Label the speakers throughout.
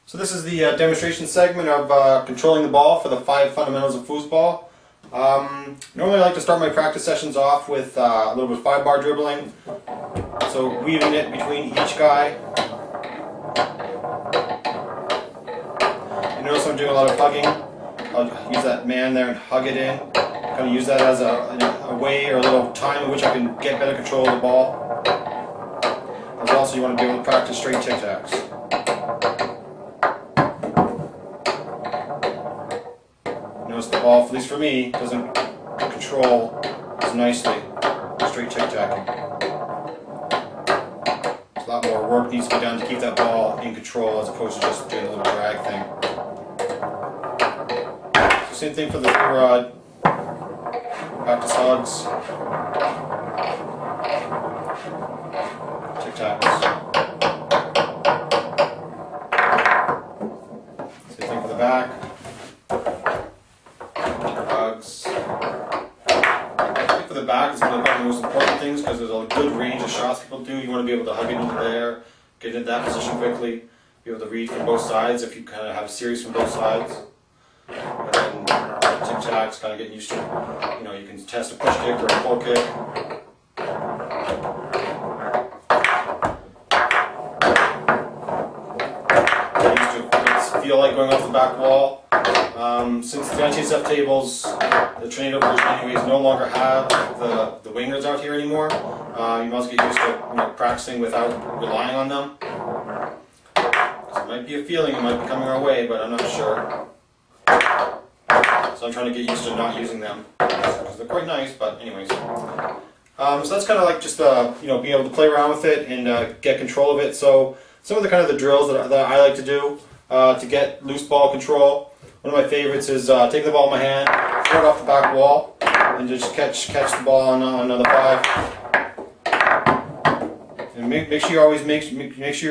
Speaker 1: So this is the demonstration segment of controlling the ball for the 5 fundamentals of foosball. Normally I like to start my practice sessions off with a little bit of 5-bar dribbling. So weaving it between each guy. You notice I'm doing a lot of hugging. I'll use that man there and hug it in. Kind of use that as a way or a little time in which I can get better control of the ball. As also you want to be able to practice straight tic-tacs. Notice the ball, at least for me, doesn't control as nicely straight tic-tacking. A lot more work needs to be done to keep that ball in control as opposed to just doing a little drag thing. So same thing for the rod. Practice hugs. Tic-tacs. Same thing for the back. Hugs. I think for the back is one of the most important things because there's a good range of shots people do. You want to be able to hug it into there, get into that position quickly, be able to read from both sides if you kind of have a series from both sides. And then tic-tacs, kind of getting used to, you can test a push kick or a pull kick. Get used to what it feel like going off the back wall. Since the NTSF tables, the tornado version anyways, no longer have the wingers out here anymore, you must get used to practicing without relying on them. So it might be a feeling it might be coming our way, but I'm not sure. So I'm trying to get used to not using them because they're quite nice, but anyways. So that's kind of like just being able to play around with it and get control of it. So some of the kind of the drills that I like to do to get loose ball control. One of my favorites is take the ball in my hand, throw it off the back wall, and just catch the ball on another 5. And make sure you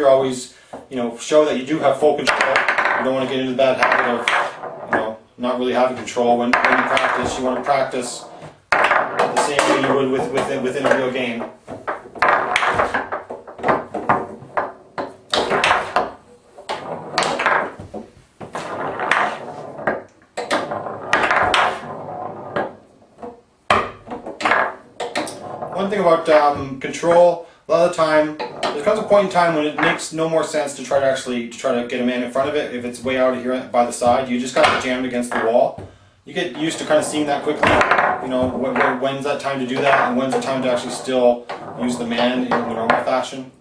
Speaker 1: always show that you do have full control. You don't want to get into the bad habit of not really having control. When you practice, you want to practice the same way you would within a real game. One thing about control, a lot of the time, there comes a point in time when it makes no more sense to try to get a man in front of it. If it's way out here by the side, you just got to jam it against the wall. You get used to kind of seeing that quickly. When's that time to do that, and when's the time to actually still use the man in the normal fashion.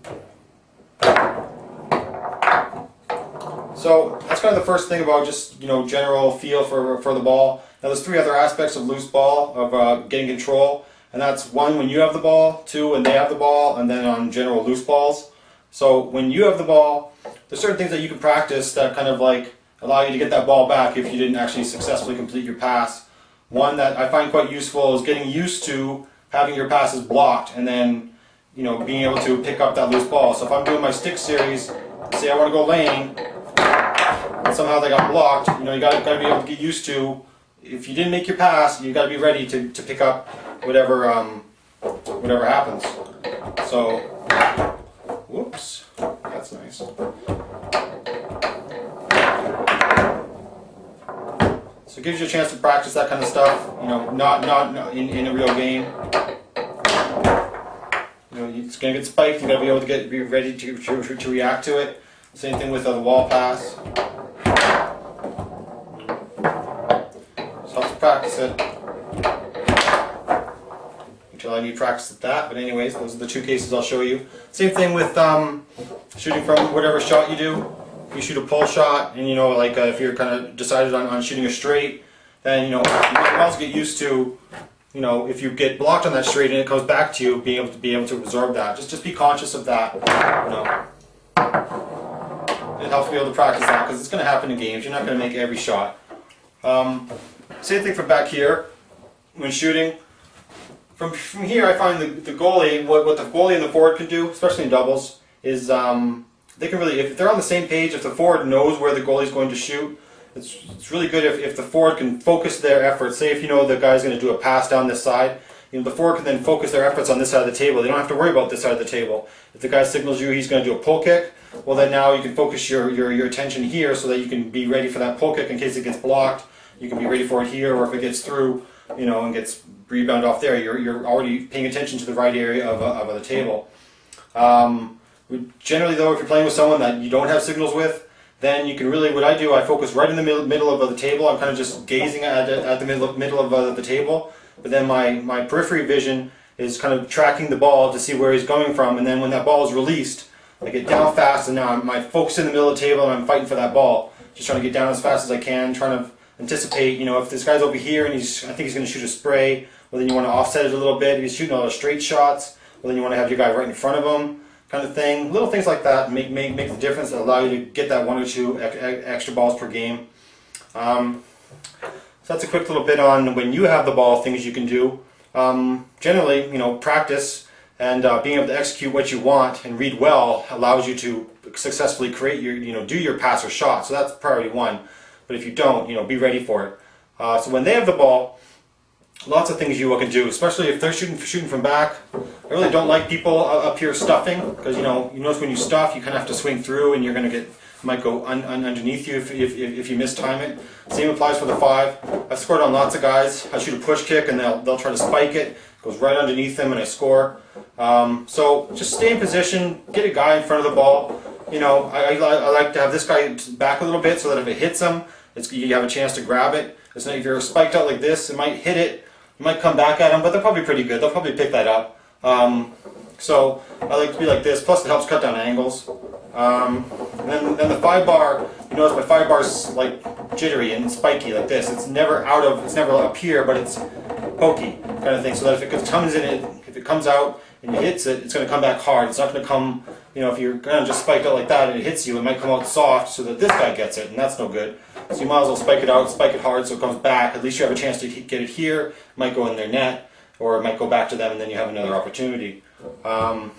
Speaker 1: So that's kind of the first thing about just general feel for the ball. Now there's 3 other aspects of loose ball, of getting control. And that's 1, when you have the ball, 2, when they have the ball, and then on general loose balls. So when you have the ball, there's certain things that you can practice that kind of like allow you to get that ball back if you didn't actually successfully complete your pass. One that I find quite useful is getting used to having your passes blocked and then being able to pick up that loose ball. So if I'm doing my stick series, say I want to go lane, and somehow they got blocked, you got to be able to get used to, if you didn't make your pass, you got to be ready to pick up whatever happens. So, whoops, that's nice. So it gives you a chance to practice that kind of stuff. Not in a real game. It's going to get spiked. You got to be able to be ready to react to it. Same thing with the wall pass. So let's practice it. I need practice at that, but anyways, those are the 2 cases I'll show you. Same thing with shooting from whatever shot you do. If you shoot a pull shot, and if you're kind of decided on shooting a straight, then you might also get used to, if you get blocked on that straight and it comes back to you, being able to absorb that. Just be conscious of that. It helps me able to practice that because it's going to happen in games. You're not going to make every shot. Same thing from back here when shooting. From here, I find the goalie, what the goalie and the forward can do, especially in doubles, is they can really, if they're on the same page, if the forward knows where the goalie's going to shoot, it's really good if the forward can focus their efforts. Say if the guy's going to do a pass down this side, the forward can then focus their efforts on this side of the table. They don't have to worry about this side of the table. If the guy signals you he's going to do a pull kick, well then now you can focus your attention here so that you can be ready for that pull kick in case it gets blocked. You can be ready for it here, or if it gets through, and gets rebounded off there, you're already paying attention to the right area of the table. Generally though, if you're playing with someone that you don't have signals with, then you can really, what I do, I focus right in the middle of the table. I'm kind of just gazing at the middle of the table, but then my periphery vision is kind of tracking the ball to see where he's coming from, and then when that ball is released, I get down fast, and now I'm focused in the middle of the table and I'm fighting for that ball. Just trying to get down as fast as I can, trying to anticipate, if this guy's over here and I think he's going to shoot a spray, well then you want to offset it a little bit. If he's shooting a lot of straight shots, well then you want to have your guy right in front of him, kind of thing. Little things like that make the difference that allow you to get that 1 or 2 extra balls per game. So that's a quick little bit on when you have the ball, things you can do. Generally, practice and being able to execute what you want and read well allows you to successfully create do your pass or shot. So that's priority 1. But if you don't, be ready for it. So when they have the ball, lots of things you can do, especially if they're shooting from back. I really don't like people up here stuffing, because you notice when you stuff, you kind of have to swing through, and you're going to might go underneath you if you mistime it. Same applies for the 5. I've scored on lots of guys. I shoot a push kick, and they'll try to spike it. It goes right underneath them, and I score. So just stay in position, get a guy in front of the ball. I like to have this guy back a little bit so that if it hits him, you have a chance to grab it. It's not, if you're spiked out like this, it might hit it, it might come back at them, but they're probably pretty good. They'll probably pick that up. So I like to be like this. Plus, it helps cut down angles. And then the 5 bar. You notice my 5 bar is like jittery and spiky like this. It's never it's never up here, but it's pokey kind of thing. So that if it comes out and it hits it, it's going to come back hard. It's not going to come. If you're kind of just spiked out like that and it hits you, it might come out soft so that this guy gets it, and that's no good. So you might as well spike it out, spike it hard so it comes back. At least you have a chance to get it here. It might go in their net, or it might go back to them, and then you have another opportunity. One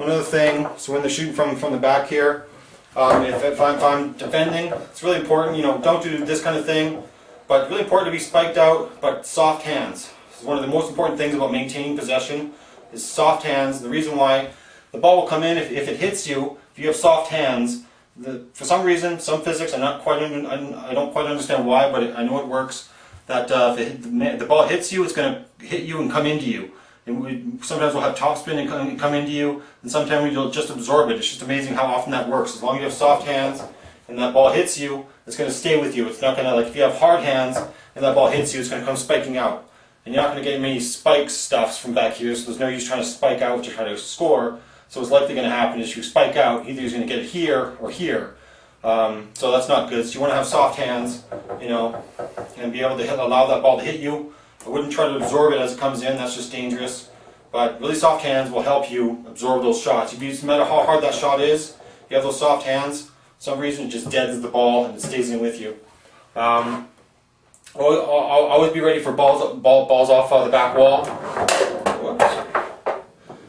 Speaker 1: other thing, so when they're shooting from the back here, if I'm defending, it's really important, don't do this kind of thing, but really important to be spiked out, but soft hands. This is one of the most important things about maintaining possession, is soft hands. The reason why the ball will come in, if it hits you, if you have soft hands, for some reason, some physics, I don't quite understand why, but I know it works, that if the ball hits you, it's going to hit you and come into you. And sometimes we'll have topspin and come into you, and sometimes we'll just absorb it. It's just amazing how often that works. As long as you have soft hands and that ball hits you, it's going to stay with you. It's not going to, like if you have hard hands and that ball hits you, it's going to come spiking out. And you're not going to get many spike stuffs from back here, so there's no use trying to spike out to try to score. So what's likely going to happen is you spike out, either you're going to get it here or here. So that's not good. So you want to have soft hands, and be able to allow that ball to hit you. I wouldn't try to absorb it as it comes in, that's just dangerous. But really soft hands will help you absorb those shots. No matter how hard that shot is, if you have those soft hands, for some reason it just deadens the ball and it stays in with you. I'll always be ready for balls off the back wall. Whoops.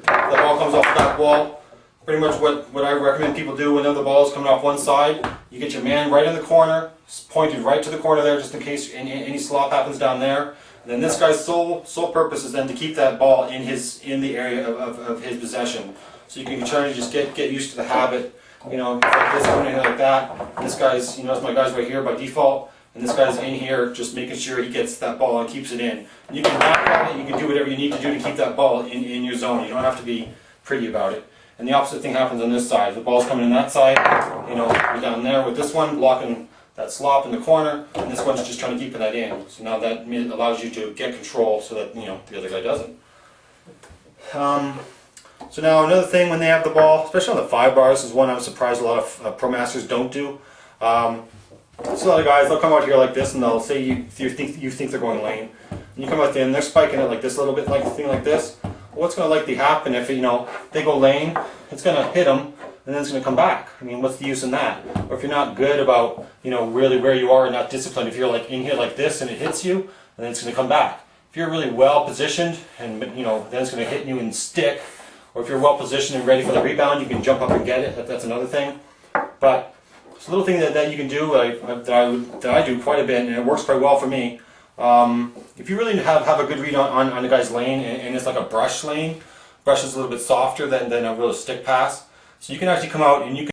Speaker 1: The ball comes off the back wall. Pretty much what I recommend people do whenever the ball is coming off one side, you get your man right in the corner, pointed right to the corner there just in case any slop happens down there. And then this guy's sole purpose is then to keep that ball in the area of his possession. So you can try to just get used to the habit. Like this, coming in here like that. And this guy's, that's my guy's right here by default. And this guy's in here just making sure he gets that ball and keeps it in. And you can back at it, you can do whatever you need to do to keep that ball in your zone. You don't have to be pretty about it. And the opposite thing happens on this side. The ball's coming in that side, you're down there with this one, blocking that slop in the corner, and this one's just trying to keep that in. So now that allows you to get control so that, the other guy doesn't. So now another thing when they have the ball, especially on the 5 bars, is one I'm surprised a lot of Pro Masters don't do. So a lot of guys, they'll come out here like this and they'll say you think they're going lane. And you come out there and they're spiking it like this a little bit, like a thing like this. Well, what's going to likely happen if they go lane? It's going to hit them and then it's going to come back. I mean, what's the use in that? Or if you're not good about really where you are and not disciplined, if you're like in here like this and it hits you, and then it's going to come back. If you're really well positioned and then it's going to hit you and stick. Or if you're well positioned and ready for the rebound, you can jump up and get it. That's another thing. But it's a little thing that you can do that I do quite a bit, and it works quite well for me. if you really have a good read on the guy's lane, and it's like a brush lane, brush is a little bit softer than a real stick pass, so you can actually come out and you can